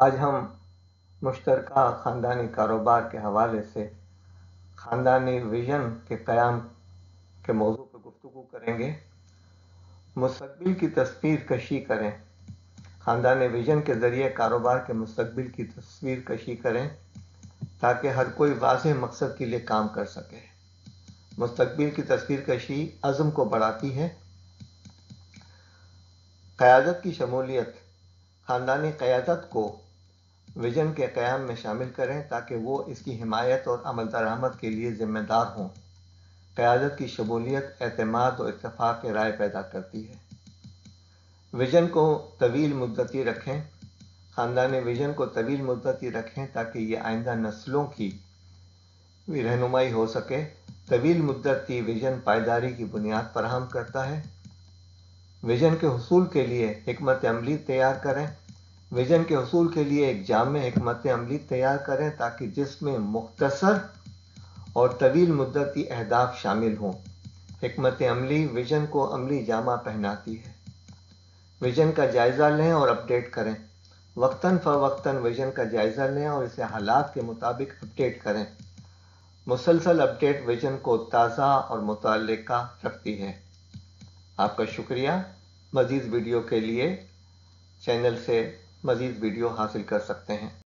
آج ہم مشترکہ خاندانی کاروبار کے حوالے سے خاندانی ویژن کے قیام کے موضوع پر گفتگو کریں گے۔ مستقبل کی تصویر کشی کریں۔ خاندانی ویژن کے ذریعے کاروبار کے مستقبل کی تصویر کشی کریں تاکہ ہر کوئی واضح مقصد کے لیے کام کر سکے۔ مستقبل کی تصویر کشی عزم کو بڑھاتی ہے۔ قیادت کی شمولیت۔ خاندانی قیادت کو ویژن کے قیام میں شامل کریں تاکہ وہ اس کی حمایت اور عمل درآمد کے لیے ذمہ دار ہوں۔ قیادت کی شمولیت اعتماد اور اتفاق رائے پیدا کرتی ہے۔ ویژن کو طویل مدتی رکھیں۔ خاندانی ویژن کو طویل مدتی رکھیں تاکہ یہ آئندہ نسلوں کی رہنمائی ہو سکے۔ طویل مدتی ویژن پائیداری کی بنیاد فراہم کرتا ہے۔ ویژن کے حصول کے لیے حکمت عملی تیار کریں۔ ویژن کے حصول کے لیے ایک جامع حکمت عملی تیار کریں تاکہ جس میں مختصر اور طویل مدتی اہداف شامل ہوں۔ حکمت عملی ویژن کو عملی جامہ پہناتی ہے۔ ویژن کا جائزہ لیں اور اپڈیٹ کریں۔ وقتاً فوقتاً ویژن کا جائزہ لیں اور اسے حالات کے مطابق اپڈیٹ کریں۔ مسلسل اپڈیٹ ویژن کو تازہ اور متعلقہ رکھتی ہے۔ آپ کا شکریہ۔ مزید ویڈیو کے لیے چینل سے مزید ویڈیو حاصل کر سکتے ہیں۔